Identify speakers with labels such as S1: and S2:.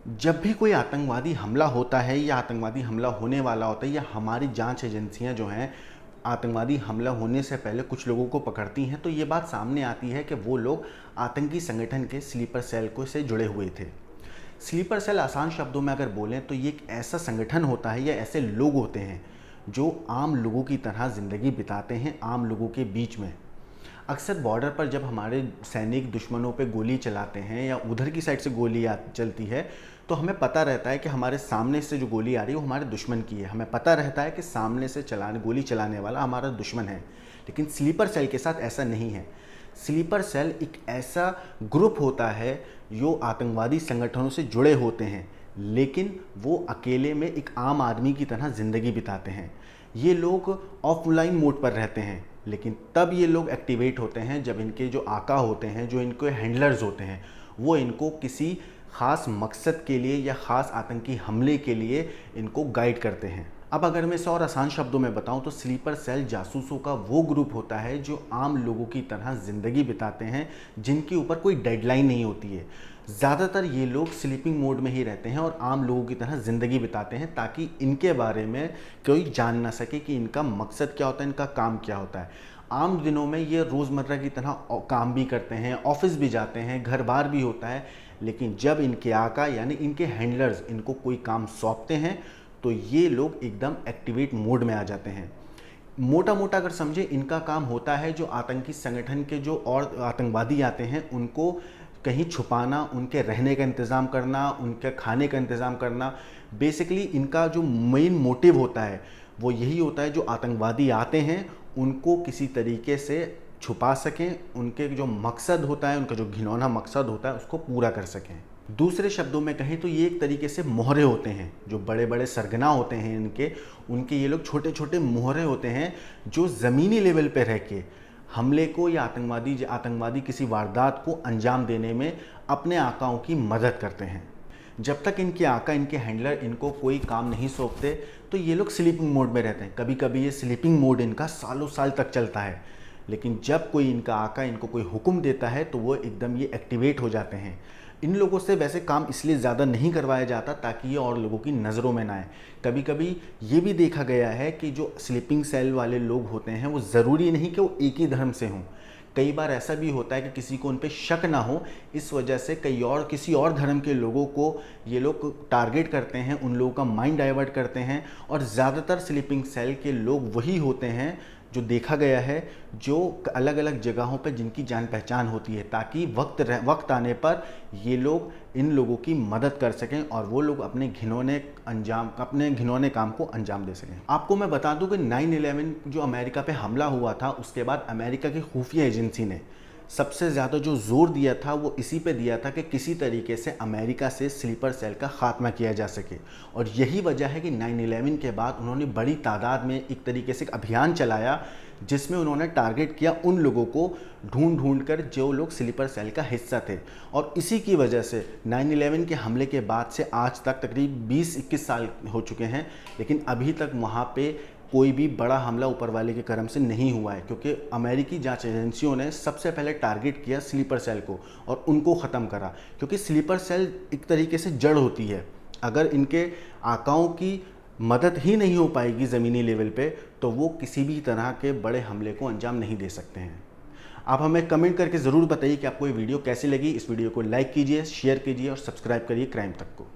S1: जब भी कोई आतंकवादी हमला होता है या आतंकवादी हमला होने वाला होता है या हमारी जांच एजेंसियां जो हैं आतंकवादी हमला होने से पहले कुछ लोगों को पकड़ती हैं, तो ये बात सामने आती है कि वो लोग आतंकी संगठन के स्लीपर सेल को से जुड़े हुए थे। स्लीपर सेल आसान शब्दों में अगर बोलें तो ये एक ऐसा संगठन होता है या ऐसे लोग होते हैं जो आम लोगों की तरह ज़िंदगी बिताते हैं आम लोगों के बीच में। अक्सर बॉर्डर पर जब हमारे सैनिक दुश्मनों पे गोली चलाते हैं या उधर की साइड से गोली चलती है, तो हमें पता रहता है कि हमारे सामने से जो गोली आ रही है वो हमारे दुश्मन की है। हमें पता रहता है कि सामने से गोली चलाने वाला हमारा दुश्मन है। लेकिन स्लीपर सेल के साथ ऐसा नहीं है। स्लीपर सेल एक ऐसा ग्रुप होता है जो आतंकवादी संगठनों से जुड़े होते हैं, लेकिन वो अकेले में एक आम आदमी की तरह ज़िंदगी बिताते हैं। ये लोग ऑफलाइन मोड पर रहते हैं, लेकिन तब ये लोग एक्टिवेट होते हैं जब इनके जो आका होते हैं, जो इनके हैंडलर्स होते हैं, वो इनको किसी ख़ास मकसद के लिए या ख़ास आतंकी हमले के लिए इनको गाइड करते हैं। अब अगर मैं इसे और आसान शब्दों में बताऊं तो स्लीपर सेल जासूसों का वो ग्रुप होता है जो आम लोगों की तरह ज़िंदगी बिताते हैं, जिनके ऊपर कोई डेडलाइन नहीं होती है। ज़्यादातर ये लोग स्लीपिंग मोड में ही रहते हैं और आम लोगों की तरह ज़िंदगी बिताते हैं, ताकि इनके बारे में कोई जान ना सके कि इनका मकसद क्या होता है, इनका काम क्या होता है। आम दिनों में ये रोज़मर्रा की तरह काम भी करते हैं, ऑफिस भी जाते हैं, घर बार भी होता है, लेकिन जब इनके आका यानी इनके हैंडलर्स इनको कोई काम सौंपते हैं तो ये लोग एकदम एक्टिवेट मोड में आ जाते हैं। मोटा मोटा अगर समझे, इनका काम होता है जो आतंकी संगठन के जो और आतंकवादी आते हैं उनको कहीं छुपाना, उनके रहने का इंतज़ाम करना, उनके खाने का इंतज़ाम करना। बेसिकली इनका जो मेन मोटिव होता है वो यही होता है, जो आतंकवादी आते हैं उनको किसी तरीके से छुपा सकें, उनके जो मकसद होता है, उनका जो घिनौना मकसद होता है उसको पूरा कर सकें। दूसरे शब्दों में कहें तो ये एक तरीके से मोहरे होते हैं। जो बड़े बड़े सरगना होते हैं उनके ये लोग छोटे छोटे मोहरे होते हैं जो ज़मीनी लेवल पे रह के हमले को या आतंकवादी किसी वारदात को अंजाम देने में अपने आकाओं की मदद करते हैं। जब तक इनके आका, इनके हैंडलर इनको कोई काम नहीं सौंपते तो ये लोग स्लीपिंग मोड में रहते हैं। कभी कभी ये स्लीपिंग मोड इनका सालों साल तक चलता है, लेकिन जब कोई इनका आका इनको कोई हुक्म देता है तो वो एकदम ये एक्टिवेट हो जाते हैं। इन लोगों से वैसे काम इसलिए ज़्यादा नहीं करवाया जाता ताकि ये और लोगों की नज़रों में ना आए। कभी कभी ये भी देखा गया है कि जो स्लीपिंग सेल वाले लोग होते हैं वो ज़रूरी नहीं कि वो एक ही धर्म से हों। कई बार ऐसा भी होता है कि किसी को उन पर शक ना हो, इस वजह से किसी और धर्म के लोगों को ये लोग टारगेट करते हैं, उन लोगों का माइंड डाइवर्ट करते हैं। और ज़्यादातर स्लीपिंग सेल के लोग वही होते हैं जो देखा गया है, जो अलग अलग जगहों पर जिनकी जान पहचान होती है, ताकि वक्त आने पर ये लोग इन लोगों की मदद कर सकें और वो लोग अपने घिनौने काम को अंजाम दे सकें। आपको मैं बता दूं कि 9/11 जो अमेरिका पे हमला हुआ था, उसके बाद अमेरिका की खुफिया एजेंसी ने सबसे ज़्यादा जो जोर दिया था वो इसी पे दिया था कि किसी तरीके से अमेरिका से स्लीपर सेल का खात्मा किया जा सके। और यही वजह है कि 9/11 के बाद उन्होंने बड़ी तादाद में एक तरीके से एक अभियान चलाया, जिसमें उन्होंने टारगेट किया उन लोगों को ढूंढ कर जो लोग स्लीपर सेल का हिस्सा थे। और इसी की वजह से 9/11 के हमले के बाद से आज तक तकरीब 20-21 साल हो चुके हैं, लेकिन अभी तक वहाँ पे कोई भी बड़ा हमला ऊपर वाले के करम से नहीं हुआ है, क्योंकि अमेरिकी जांच एजेंसियों ने सबसे पहले टारगेट किया स्लीपर सेल को और उनको ख़त्म करा। क्योंकि स्लीपर सेल एक तरीके से जड़ होती है। अगर इनके आकाओं की मदद ही नहीं हो पाएगी ज़मीनी लेवल पे, तो वो किसी भी तरह के बड़े हमले को अंजाम नहीं दे सकते हैं। आप हमें कमेंट करके ज़रूर बताइए कि आपको ये वीडियो कैसी लगी। इस वीडियो को लाइक कीजिए, शेयर कीजिए और सब्सक्राइब करिए क्राइम तक को।